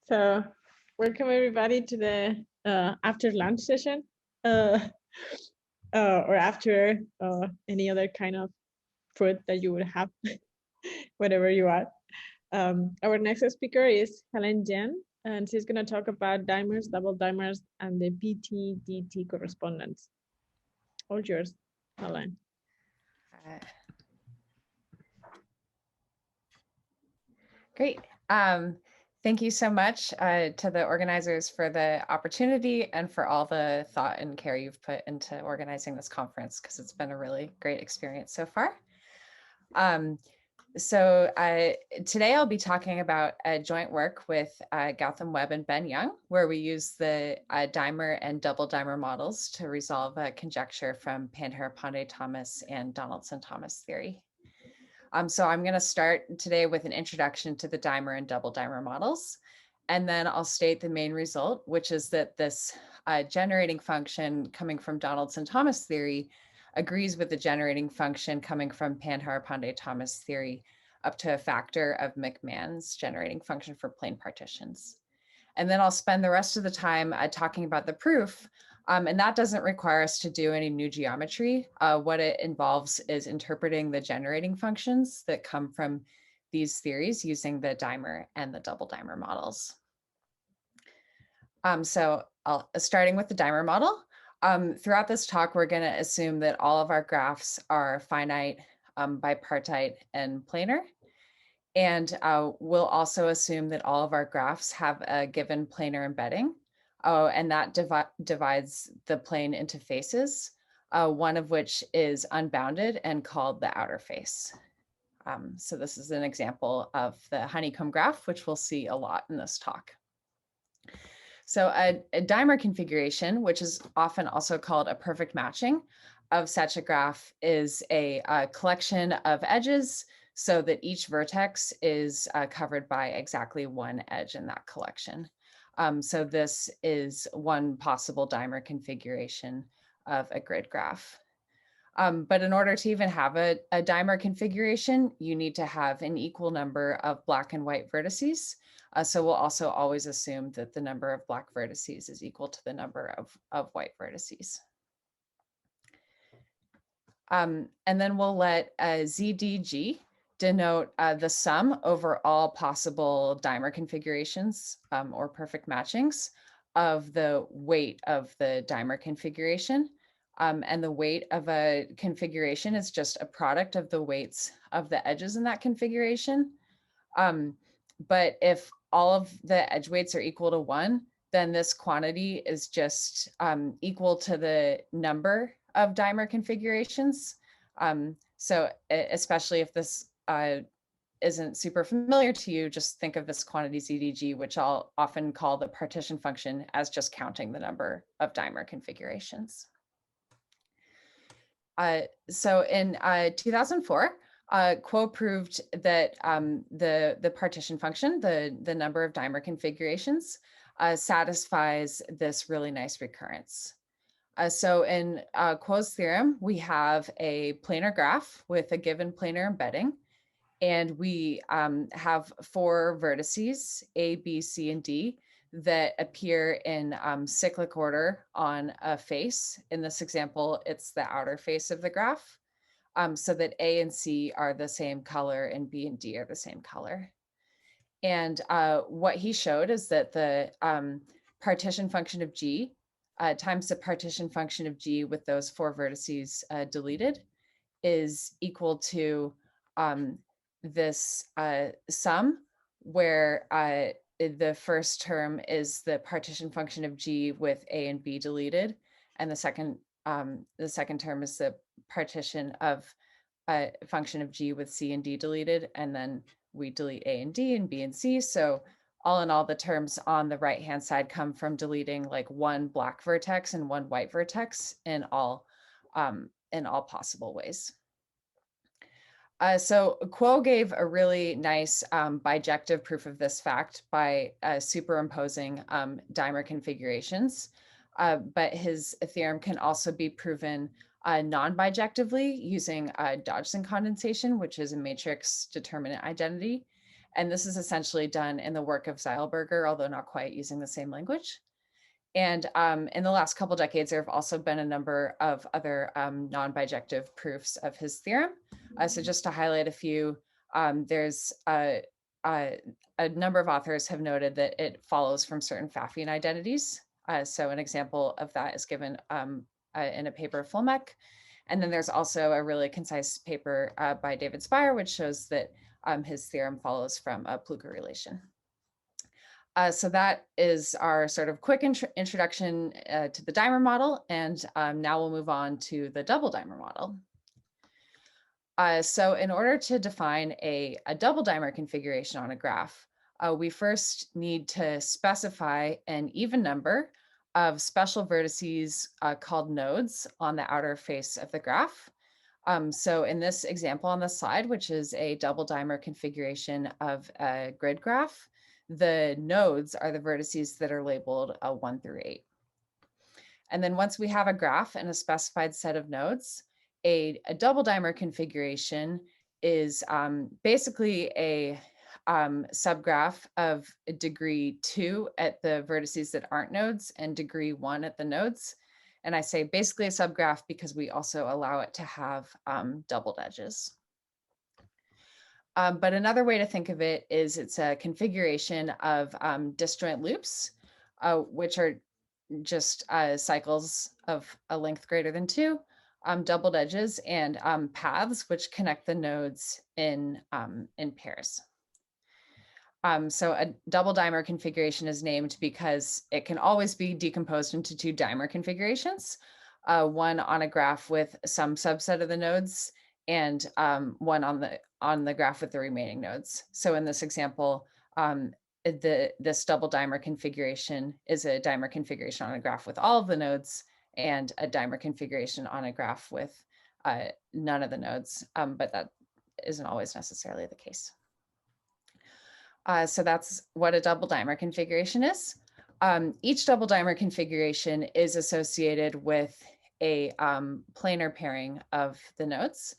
So welcome everybody to the after lunch session uh, or after any other kind of food that you would have, whatever you are. Our next speaker is Helen Jenne, and she's going to talk about dimers, double dimers, and the PT-DT correspondence. All yours, Helen. Great. Thank you so much to the organizers for the opportunity and for all the thought and care you've put into organizing this conference, because it's been a really great experience so far. Today I'll be talking about joint work with Gautam Webb and Ben Young, where we use the dimer and double dimer models to resolve a conjecture from Pandharipande-Thomas and Donaldson-Thomas theory. So I'm going to start today with an introduction to the dimer and double dimer models, and then I'll state the main result, which is that this generating function coming from Donaldson-Thomas theory agrees with the generating function coming from Pandharipande-Thomas theory up to a factor of McMahon's generating function for plane partitions. And then I'll spend the rest of the time talking about the proof. And that doesn't require us to do any new geometry. What it involves is interpreting the generating functions that come from these theories using the dimer and the double dimer models. Starting with the dimer model, throughout this talk, we're going to assume that all of our graphs are finite, bipartite, and planar. And we'll also assume that all of our graphs have a given planar embedding. And that divides the plane into faces, one of which is unbounded and called the outer face. So this is an example of the honeycomb graph, which we'll see a lot in this talk. So a dimer configuration, which is often also called a perfect matching of such a graph, is a collection of edges so that each vertex is covered by exactly one edge in that collection. So this is one possible dimer configuration of a grid graph. But in order to even have a dimer configuration, you need to have an equal number of black and white vertices. So we'll also always assume that the number of black vertices is equal to the number of white vertices. And then we'll let ZDG denote the sum over all possible dimer configurations or perfect matchings of the weight of the dimer configuration. And the weight of a configuration is just a product of the weights of the edges in that configuration. But if all of the edge weights are equal to 1, then this quantity is just equal to the number of dimer configurations. So especially if this isn't super familiar to you, just think of this quantity ZDG, which I'll often call the partition function, as just counting the number of dimer configurations. So in 2004, Kuo proved that the partition function, the number of dimer configurations, satisfies this really nice recurrence. So in Kuo's theorem, we have a planar graph with a given planar embedding, and we have 4 vertices, A, B, C, and D, that appear in cyclic order on a face. In this example, it's the outer face of the graph, so that A and C are the same color and B and D are the same color. And what he showed is that the partition function of G times the partition function of G with those 4 vertices deleted is equal to this sum, where the first term is the partition function of G with A and B deleted, and the second term is the partition of function of G with C and D deleted, and then we delete A and D and B and C. So all in all, the terms on the right-hand side come from deleting like 1 black vertex and 1 white vertex in all possible ways. So Kuo gave a really nice bijective proof of this fact by superimposing dimer configurations, but his theorem can also be proven non-bijectively using Dodgson condensation, which is a matrix determinant identity. And this is essentially done in the work of Zeilberger, although not quite using the same language. And in the last couple decades, there have also been a number of other non-bijective proofs of his theorem. So just to highlight a few, there's a number of authors have noted that it follows from certain Pfaffian identities. So an example of that is given in a paper of Fulmeck. And then there's also a really concise paper by David Spire, which shows that his theorem follows from a Plücker relation. So that is our sort of quick introduction to the dimer model. And now we'll move on to the double dimer model. So in order to define a double dimer configuration on a graph, we first need to specify an even number of special vertices called nodes on the outer face of the graph. So in this example on the slide, which is a double dimer configuration of a grid graph, the nodes are the vertices that are labeled 1 through 8. And then once we have a graph and a specified set of nodes, a double dimer configuration is basically a subgraph of degree 2 at the vertices that aren't nodes and degree 1 at the nodes. And I say basically a subgraph because we also allow it to have doubled edges. But another way to think of it is it's a configuration of disjoint loops, which are just cycles of a length greater than 2, doubled edges, and paths which connect the nodes in pairs. So a double dimer configuration is named because it can always be decomposed into 2 dimer configurations, one on a graph with some subset of the nodes and one on the graph with the remaining nodes. So in this example, this double dimer configuration is a dimer configuration on a graph with all of the nodes and a dimer configuration on a graph with none of the nodes, but that isn't always necessarily the case. So that's what a double dimer configuration is. Each double dimer configuration is associated with a planar pairing of the nodes.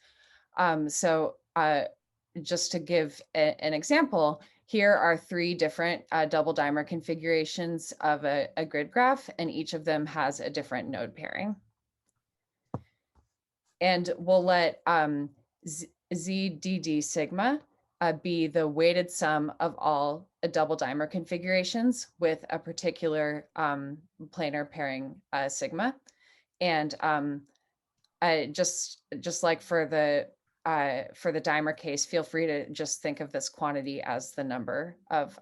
So just to give an example, here are 3 different double dimer configurations of a grid graph, and each of them has a different node pairing. And we'll let ZDD sigma be the weighted sum of all double dimer configurations with a particular planar pairing sigma. And just like for the dimer case, feel free to just think of this quantity as the number of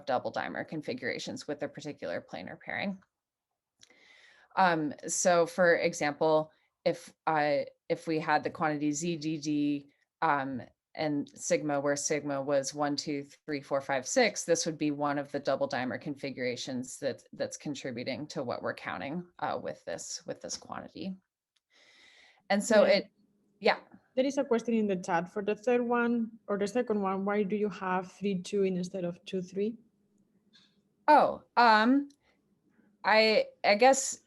double dimer configurations with a particular planar pairing. So for example, if we had the quantity ZDD and sigma, where sigma was 1, 2, 3, 4, 5, 6, this would be one of the double dimer configurations that's contributing to what we're counting with this quantity. And so yeah. There is a question in the chat for the third one or the second one. Why do you have 3, 2 instead of 2, 3? Oh, I guess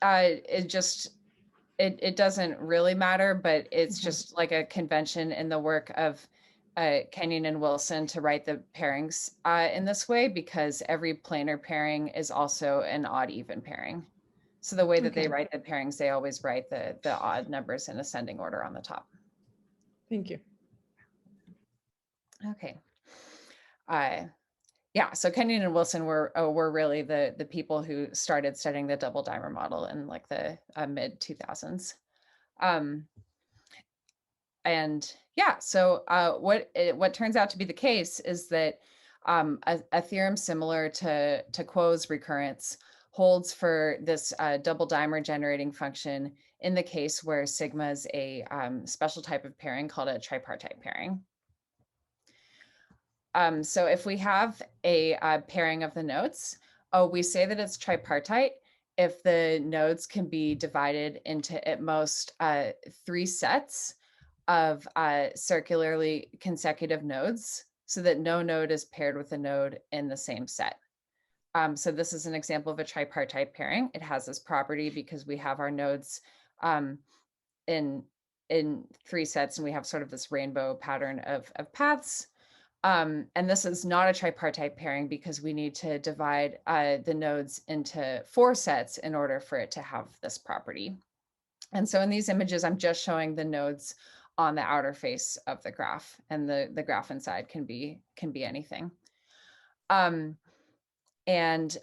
it doesn't really matter, but it's just like a convention in the work of Kenyon and Wilson to write the pairings in this way, because every planar pairing is also an odd even pairing. So the way that they write the pairings, they always write the odd numbers in ascending order on the top. Thank you. Okay. Yeah, so Kenyon and Wilson were really the people who started studying the double dimer model in like the mid 2000s. And yeah, so what turns out to be the case is that a theorem similar to Quo's recurrence holds for this double dimer generating function in the case where sigma is a special type of pairing called a tripartite pairing. So if we have a pairing of the nodes, we say that it's tripartite if the nodes can be divided into at most 3 sets of circularly consecutive nodes so that no node is paired with a node in the same set. So this is an example of a tripartite pairing. It has this property because we have our nodes in 3 sets, and we have sort of this rainbow pattern of paths. And this is not a tripartite pairing because we need to divide the nodes into 4 sets in order for it to have this property. And so in these images, I'm just showing the nodes on the outer face of the graph, and the graph inside can be anything. And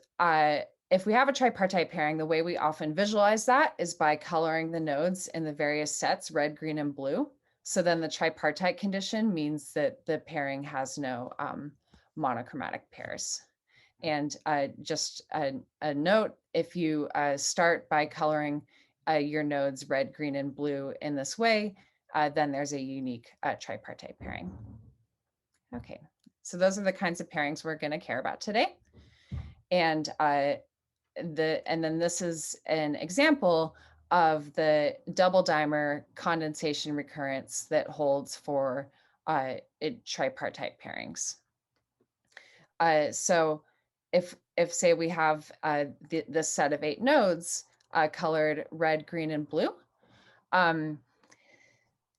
if we have a tripartite pairing, the way we often visualize that is by coloring the nodes in the various sets, red, green, and blue. So then the tripartite condition means that the pairing has no monochromatic pairs. And just a note, if you start by coloring your nodes red, green, and blue in this way, then there's a unique tripartite pairing. Okay, so those are the kinds of pairings we're going to care about today. And then this is an example of the double dimer condensation recurrence that holds for tripartite pairings. So if say we have this set of 8 nodes colored red, green, and blue,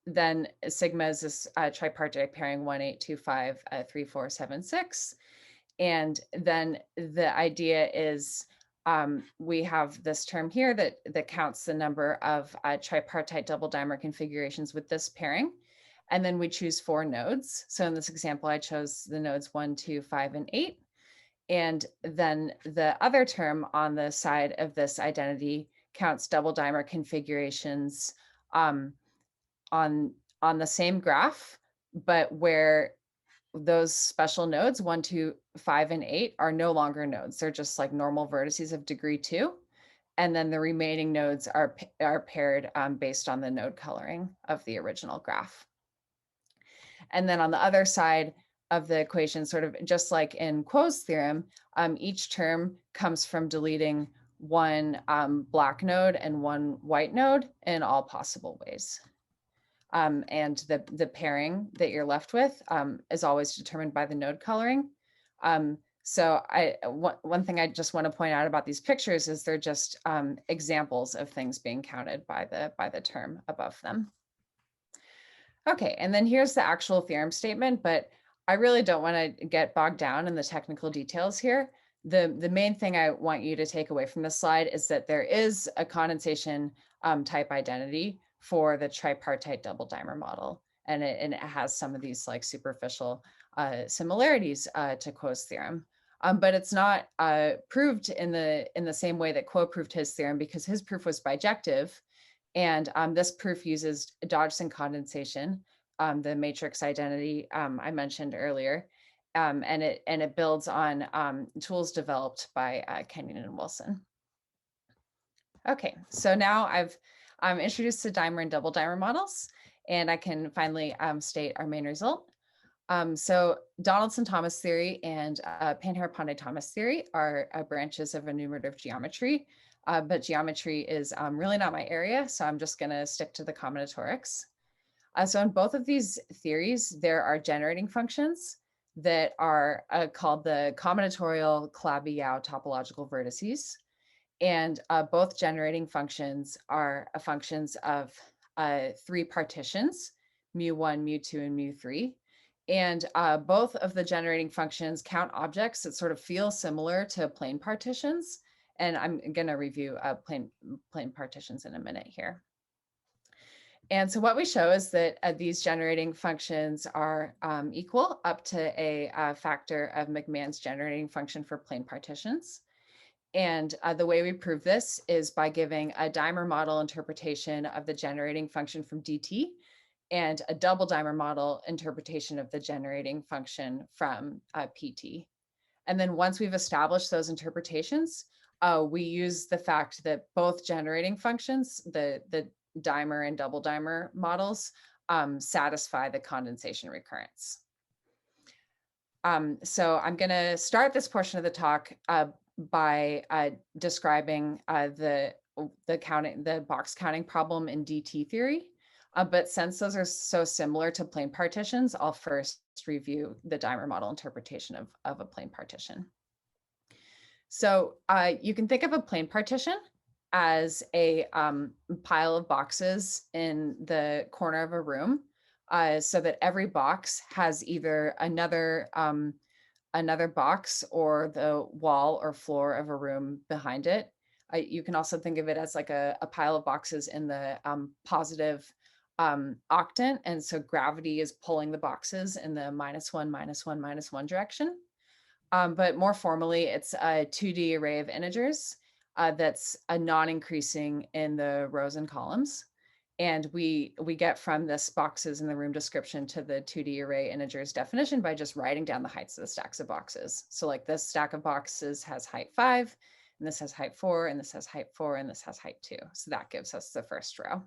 then sigma is this tripartite pairing 1, 8, 2, 5, 3, 4, 7, 6. And then the idea is we have this term here that counts the number of tripartite double dimer configurations with this pairing. And then we choose 4 nodes. So in this example, I chose the nodes 1, 2, 5, and 8. And then the other term on the side of this identity counts double dimer configurations on the same graph, but where those special nodes 1, 2, 5, and 8 are no longer nodes. They're just like normal vertices of degree 2. And then the remaining nodes are paired based on the node coloring of the original graph. And then on the other side of the equation, sort of just like in Quo's theorem, each term comes from deleting one black node and one white node in all possible ways. And the pairing that you're left with is always determined by the node coloring. So one thing I just want to point out about these pictures is they're just examples of things being counted by the term above them. Okay, and then here's the actual theorem statement, but I really don't want to get bogged down in the technical details here. The main thing I want you to take away from this slide is that there is a condensation type identity for the tripartite double dimer model, and it has some of these like superficial similarities to Quo's theorem, but it's not proved in the same way that Quo proved his theorem, because his proof was bijective, and this proof uses Dodgson condensation, the matrix identity I mentioned earlier, and it builds on tools developed by Kenyon and Wilson. Okay, so now I've introduced the dimer and double dimer models, and I can finally state our main result. So Donaldson-Thomas theory and Pandharipande-Thomas theory are branches of enumerative geometry, but geometry is really not my area, so I'm just going to stick to the combinatorics. So in both of these theories, there are generating functions that are called the combinatorial Calabi-Yau topological vertices. And both generating functions are functions of 3 partitions, mu1, mu2, and mu3. And both of the generating functions count objects that sort of feel similar to plane partitions. And I'm going to review plane partitions in a minute here. And so what we show is that these generating functions are equal up to a factor of McMahon's generating function for plane partitions. And the way we prove this is by giving a dimer model interpretation of the generating function from dt and a double dimer model interpretation of the generating function from pt. And then once we've established those interpretations, we use the fact that both generating functions, the dimer and double dimer models, satisfy the condensation recurrence. So I'm going to start this portion of the talk by describing the box counting problem in DT theory. But since those are so similar to plane partitions, I'll first review the dimer model interpretation of a plane partition. So you can think of a plane partition as a pile of boxes in the corner of a room so that every box has either another box or the wall or floor of a room behind it. You can also think of it as like a pile of boxes in the positive octant. And so gravity is pulling the boxes in the -1, -1, -1 direction. But more formally, it's a 2D array of integers that's a non-increasing in the rows and columns. And we get from this boxes in the room description to the 2D array integers definition by just writing down the heights of the stacks of boxes. So like this stack of boxes has height 5, and this has height 4, and this has height 4, and this has height 2. So that gives us the first row.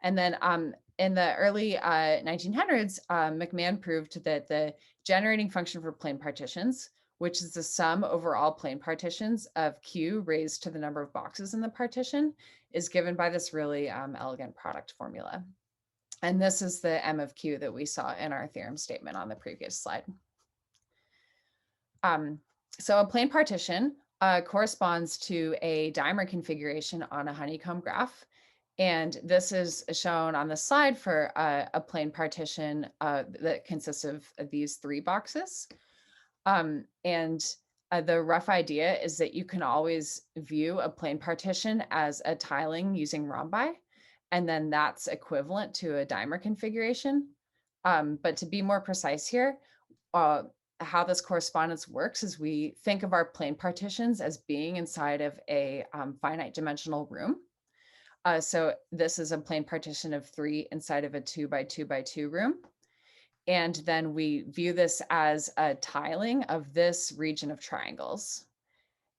And then in the early 1900s, McMahon proved that the generating function for plane partitions, which is the sum over all plane partitions of Q raised to the number of boxes in the partition, is given by this really elegant product formula. And this is the M of Q that we saw in our theorem statement on the previous slide. So a plane partition corresponds to a dimer configuration on a honeycomb graph. And this is shown on the slide for a plane partition that consists of these 3 boxes. The rough idea is that you can always view a plane partition as a tiling using rhombi, and then that's equivalent to a dimer configuration. But to be more precise here, how this correspondence works is we think of our plane partitions as being inside of a finite dimensional room. So this is a plane partition of 3 inside of a 2 by 2 by 2 room. And then we view this as a tiling of this region of triangles.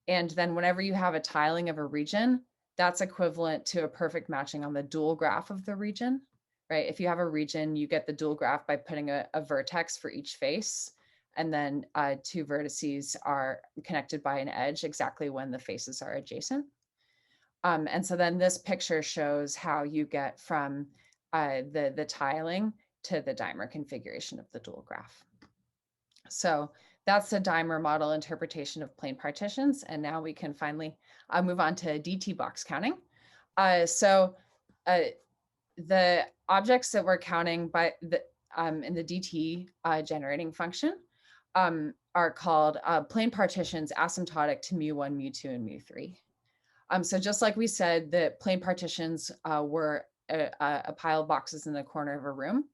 And then whenever you have a tiling of a region, that's equivalent to a perfect matching on the dual graph of the region, right? If you have a region, you get the dual graph by putting a vertex for each face. And then 2 vertices are connected by an edge exactly when the faces are adjacent. And so then this picture shows how you get from the tiling to the dimer configuration of the dual graph. So that's the dimer model interpretation of plane partitions. And now we can finally move on to DT box counting. The objects that we're counting by in the DT generating function are called plane partitions asymptotic to mu1, mu2, and mu3. So just like we said that plane partitions were a pile of boxes in the corner of a room,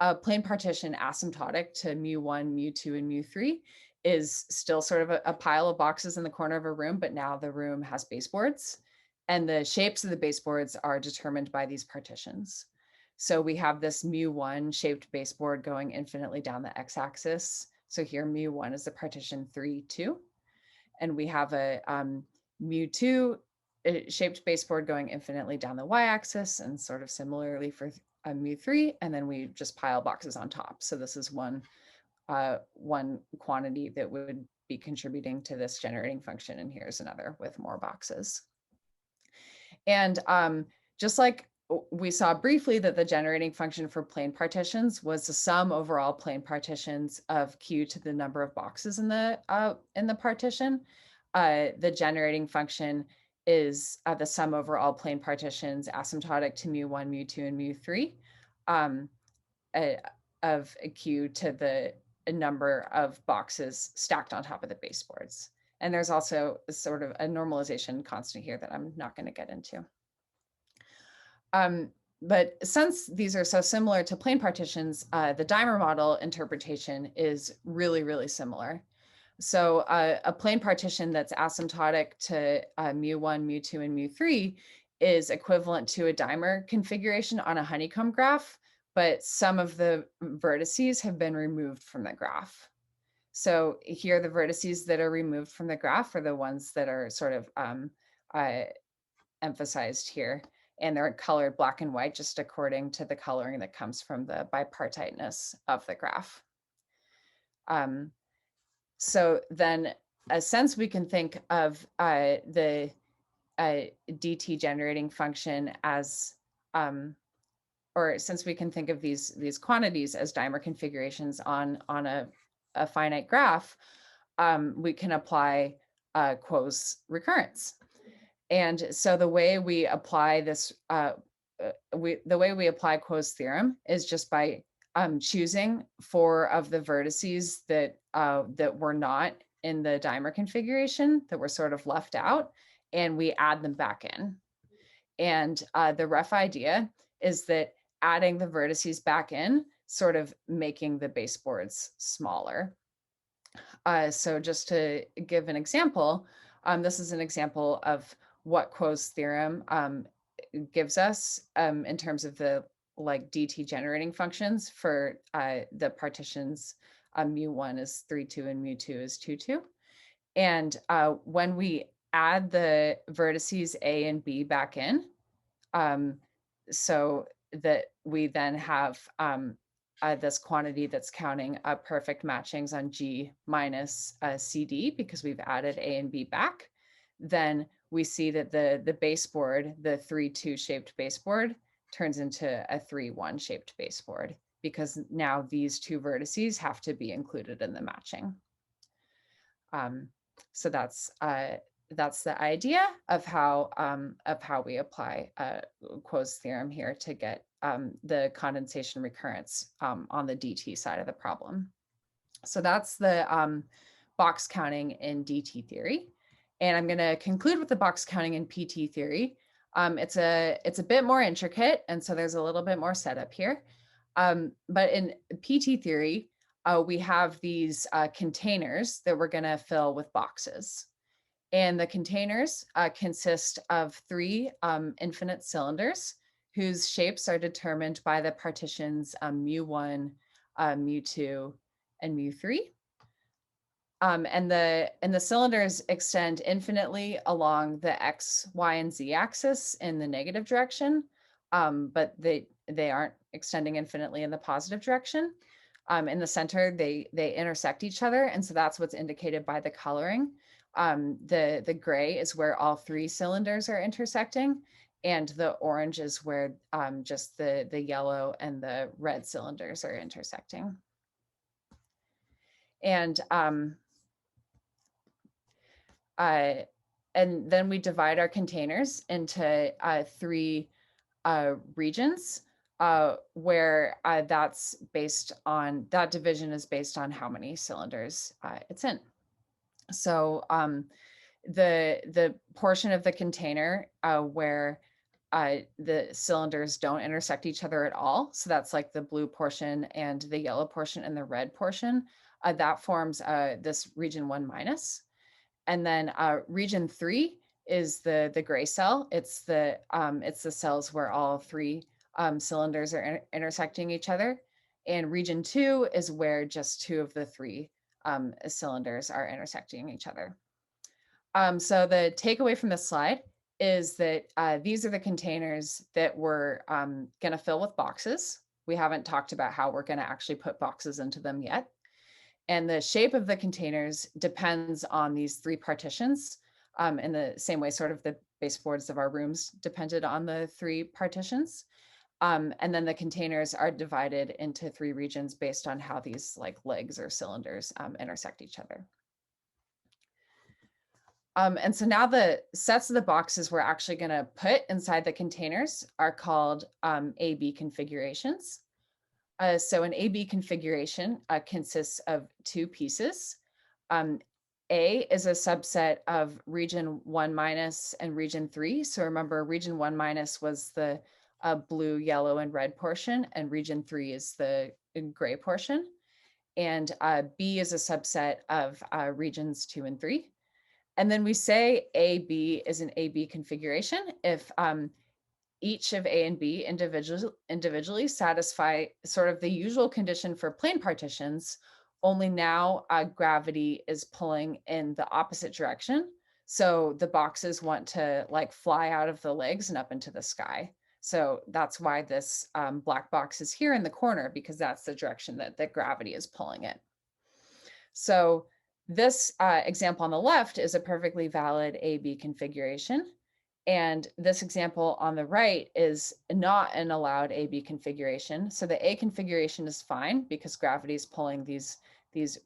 a plane partition asymptotic to mu1, mu2, and mu3 is still sort of a pile of boxes in the corner of a room, but now the room has baseboards, and the shapes of the baseboards are determined by these partitions. So we have this mu1 shaped baseboard going infinitely down the x-axis. So here mu1 is the partition 3, 2. And we have a mu2 shaped baseboard going infinitely down the y-axis, and sort of similarly for mu3, and then we just pile boxes on top. So this is one quantity that would be contributing to this generating function, and here's another with more boxes. And just like we saw briefly that the generating function for plane partitions was the sum over all plane partitions of Q to the number of boxes in the partition, the generating function is the sum over all plane partitions asymptotic to mu1, mu2, and mu3 of Q to the number of boxes stacked on top of the baseboards. And there's also sort of a normalization constant here that I'm not going to get into. But since these are so similar to plane partitions, the dimer model interpretation is really, really similar. So a plane partition that's asymptotic to mu1, mu2, and mu3 is equivalent to a dimer configuration on a honeycomb graph, but some of the vertices have been removed from the graph. So here the vertices that are removed from the graph are the ones that are sort of emphasized here, and they're colored black and white just according to the coloring that comes from the bipartiteness of the graph. So then since we can think of the DT generating function as, or since we can think of these quantities as dimer configurations on a finite graph, we can apply Quo's recurrence. And so the way we apply this the way we apply Quo's theorem is just by choosing 4 of the vertices that were not in the dimer configuration, that were sort of left out, and we add them back in. And the rough idea is that adding the vertices back in, sort of making the baseboards smaller. So just to give an example, this is an example of what Quo's theorem gives us in terms of the like DT generating functions for the partitions. Mu1 is 3, 2, and mu2 is 2, 2. And when we add the vertices A and B back in, so that we then have this quantity that's counting perfect matchings on G minus CD, because we've added A and B back, then we see that the baseboard, the 3, 2 shaped baseboard, turns into a 3, 1 shaped baseboard, because now these 2 vertices have to be included in the matching. So that's the idea of how we apply Quo's theorem here to get the condensation recurrence on the DT side of the problem. So that's the box counting in DT theory. And I'm going to conclude with the box counting in PT theory. It's a bit more intricate, and so there's a little bit more setup here. But in PT theory, we have these containers that we're going to fill with boxes. And the containers consist of 3 infinite cylinders whose shapes are determined by the partitions mu1, mu2, and mu3. And the cylinders extend infinitely along the X, Y, and Z axis in the negative direction, but they aren't extending infinitely in the positive direction. In the center, they intersect each other, and so that's what's indicated by the coloring. The gray is where all 3 cylinders are intersecting, and the orange is where just the yellow and the red cylinders are intersecting. And then we divide our containers into 3 regions where that's based on, that division is based on how many cylinders it's in. So the portion of the container where the cylinders don't intersect each other at all, so that's like the blue portion and the yellow portion and the red portion, that forms this region 1 minus. And then region 3 is the gray cell. It's the cells where all 3 cylinders are intersecting each other. And region 2 is where just 2 of the 3 cylinders are intersecting each other. So the takeaway from this slide is that these are the containers that we're going to fill with boxes. We haven't talked about how we're going to actually put boxes into them yet. And the shape of the containers depends on these 3 partitions in the same way sort of the baseboards of our rooms depended on the 3 partitions. And then the containers are divided into 3 regions based on how these like legs or cylinders intersect each other. And so now the sets of the boxes we're actually going to put inside the containers are called AB configurations. So an AB configuration consists of 2 pieces. A is a subset of region 1 minus and region 3. So remember, region 1 minus was the blue, yellow, and red portion, and region 3 is the gray portion. And B is a subset of regions 2 and 3. And then we say AB is an AB configuration if each of A and B individually satisfy sort of the usual condition for plane partitions, only now gravity is pulling in the opposite direction. So the boxes want to like fly out of the legs and up into the sky. So that's why this black box is here in the corner, because that's the direction that gravity is pulling it. So this example on the left is a perfectly valid AB configuration. And this example on the right is not an allowed AB configuration. So the A configuration is fine because gravity is pulling these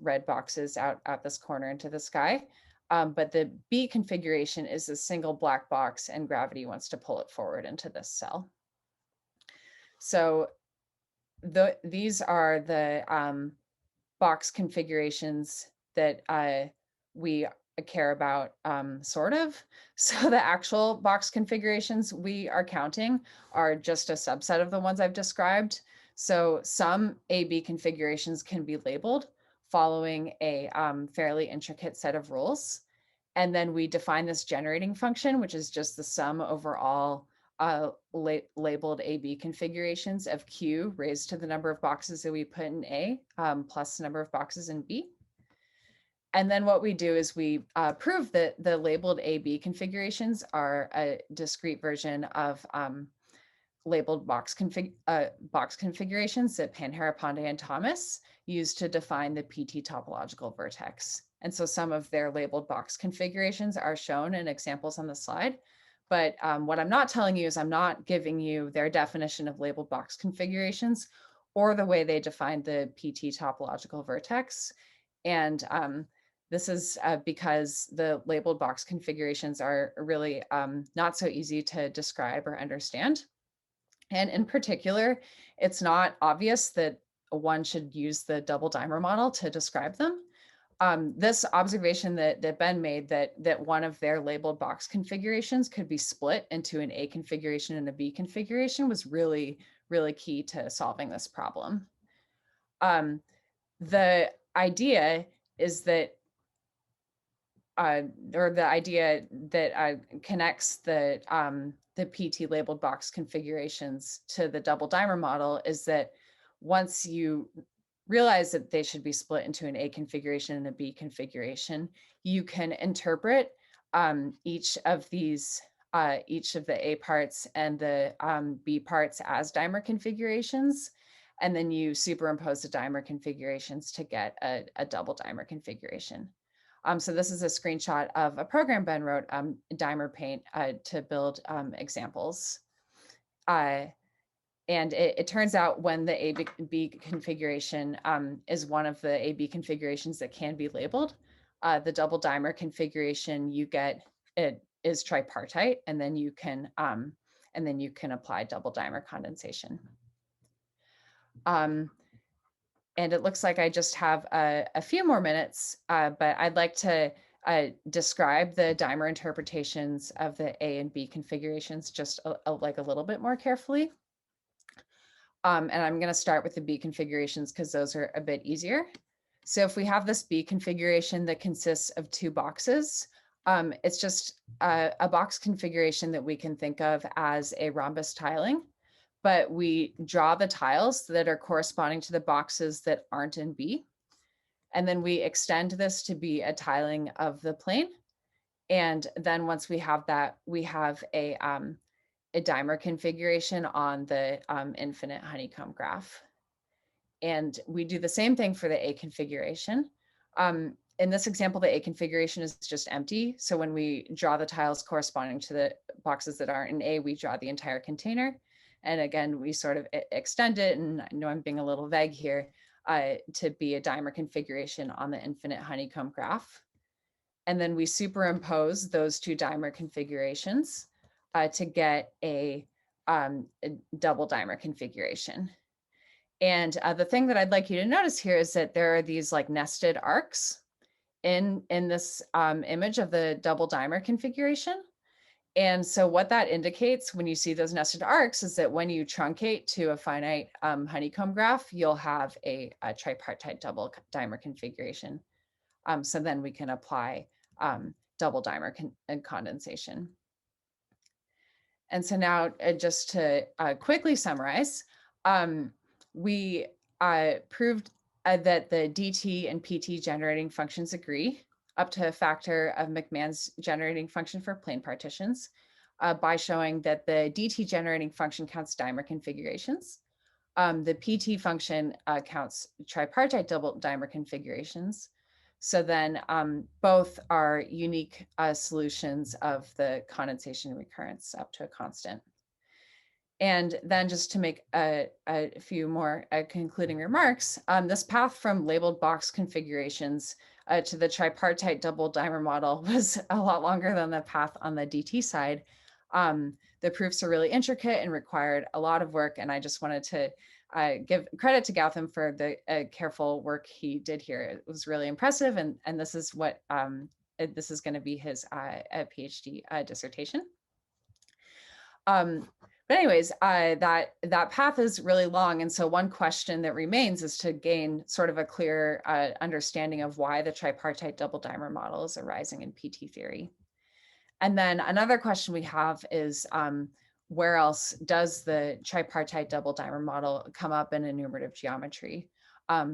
red boxes out this corner into the sky. But the B configuration is a single black box and gravity wants to pull it forward into this cell. So these are the box configurations that we care about, sort of. So the actual box configurations we are counting are just a subset of the ones I've described. So some AB configurations can be labeled following a fairly intricate set of rules. And then we define this generating function, which is just the sum over all labeled AB configurations of Q raised to the number of boxes that we put in A plus the number of boxes in B. And then what we do is we prove that the labeled AB configurations are a discrete version of labeled box configurations that Pandharipande-Thomas used to define the PT topological vertex. And so some of their labeled box configurations are shown in examples on the slide. But what I'm not telling you is I'm not giving you their definition of labeled box configurations or the way they defined the PT topological vertex. And this is because the labeled box configurations are really not so easy to describe or understand. And in particular, it's not obvious that one should use the double dimer model to describe them. This observation that Ben made that one of their labeled box configurations could be split into an A configuration and a B configuration was really, really key to solving this problem. The idea is that connects the PT labeled box configurations to the double dimer model is that once you realize that they should be split into an A configuration and a B configuration, you can interpret each of the A parts and the B parts as dimer configurations, and then you superimpose the dimer configurations to get a double dimer configuration. So this is a screenshot of a program Ben wrote, Dimer Paint, to build examples. And it turns out when the AB configuration is one of the AB configurations that can be labeled, the double dimer configuration you get it is tripartite, and then you can apply double dimer condensation. And it looks like I just have a few more minutes, but I'd like to describe the dimer interpretations of the A and B configurations just like a little bit more carefully. And I'm going to start with the B configurations because those are a bit easier. So if we have this B configuration that consists of two boxes, it's just a box configuration that we can think of as a rhombus tiling. But we draw the tiles that are corresponding to the boxes that aren't in B. And then we extend this to be a tiling of the plane. And then once we have that, we have a dimer configuration on the infinite honeycomb graph. And we do the same thing for the A configuration. In this example, the A configuration is just empty. So when we draw the tiles corresponding to the boxes that aren't in A, we draw the entire container. And again, we sort of extend it, and I know I'm being a little vague here, to be a dimer configuration on the infinite honeycomb graph. And then we superimpose those two dimer configurations to get a double dimer configuration. And the thing that I'd like you to notice here is that there are these like nested arcs in this image of the double dimer configuration. And so what that indicates when you see those nested arcs is that when you truncate to a finite honeycomb graph, you'll have a tripartite double dimer configuration. So then we can apply double dimer condensation. And so now just to quickly summarize, we proved that the DT and PT generating functions agree up to a factor of McMahon's generating function for plane partitions by showing that the DT generating function counts dimer configurations. The PT function counts tripartite double dimer configurations. So then both are unique solutions of the condensation recurrence up to a constant. And then just to make a few more concluding remarks, this path from labeled box configurations to the tripartite double dimer model was a lot longer than the path on the DT side. the proofs are really intricate and required a lot of work. And I just wanted to give credit to Gautam for the careful work he did here. It was really impressive. And this is what, this is going to be his PhD dissertation. But anyways, that path is really long. And so one question that remains is to gain sort of a clear understanding of why the tripartite double dimer model is arising in PT theory. And then another question we have is, where else does the tripartite double dimer model come up in enumerative geometry?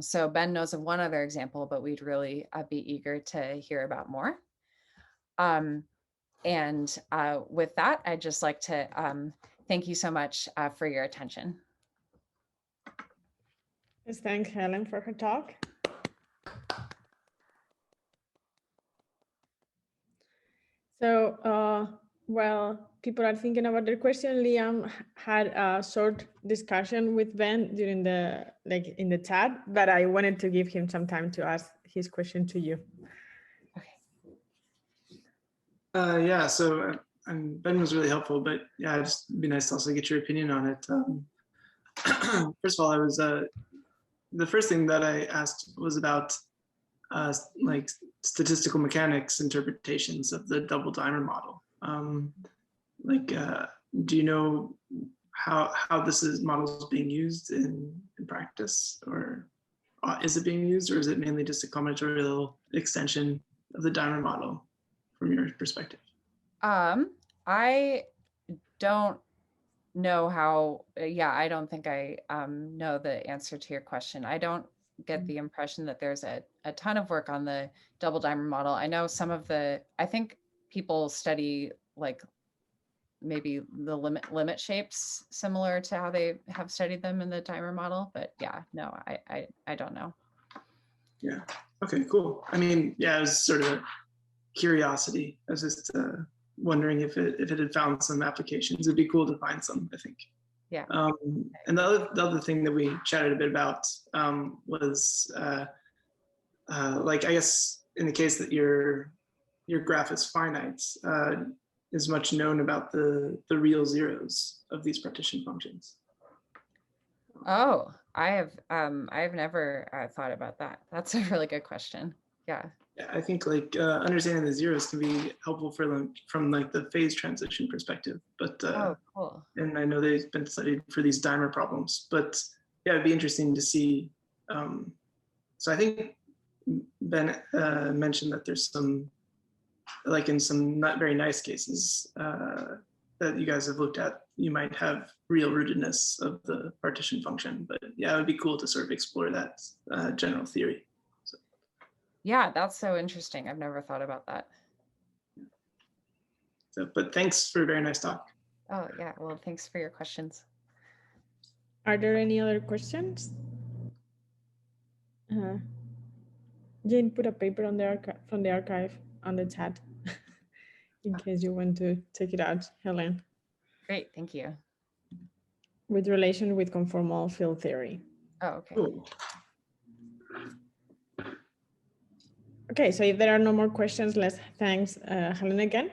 So Ben knows of one other example, but we'd really be eager to hear about more. And with that, I'd just like to thank you so much for your attention. Let's thank Helen for her talk. So while people are thinking about their question, Liam had a short discussion with Ben during the, in the chat, but I wanted to give him some time to ask his question to you. Okay. Yeah, so Ben was really helpful, but yeah, it'd just be nice to also get your opinion on it. First of all, I was, the first thing that I asked was about like statistical mechanics interpretations of the double dimer model. Do you know how this model is being used in practice, or is it being used, or is it mainly just a combinatorial extension of the dimer model from your perspective? I don't know how, yeah, I don't think I know the answer to your question. I don't get the impression that there's a ton of work on the double dimer model. I know some of the, I think people study like maybe the limit shapes similar to how they have studied them in the dimer model, but yeah, no, I don't know. Yeah, okay, cool. I mean, yeah, it was sort of a curiosity. I was just wondering if it had found some applications. It'd be cool to find some, I think. Yeah. And the other thing that we chatted a bit about was like, I guess in the case that your graph is finite, is much known about the real zeros of these partition functions. Oh, I have never thought about that. That's a really good question. Yeah. I think like understanding the zeros can be helpful for them from like the phase transition perspective. But oh, cool. And I know they've been studied for these dimer problems. But yeah, it'd be interesting to see. So I think Ben mentioned that there's some, like in some not very nice cases that you guys have looked at, you might have real rootedness of the partition function. But yeah, it would be cool to sort of explore that general theory. Yeah, that's so interesting. I've never thought about that. So, but thanks for a very nice talk. Oh yeah, well, thanks for your questions. Are there any other questions? Jane put a paper on the from the archive on the chat in case you want to take it out, Helen. Great, thank you. With relation with conformal field theory. Oh, okay. Cool. Okay, so if there are no more questions, let's thank Helen again.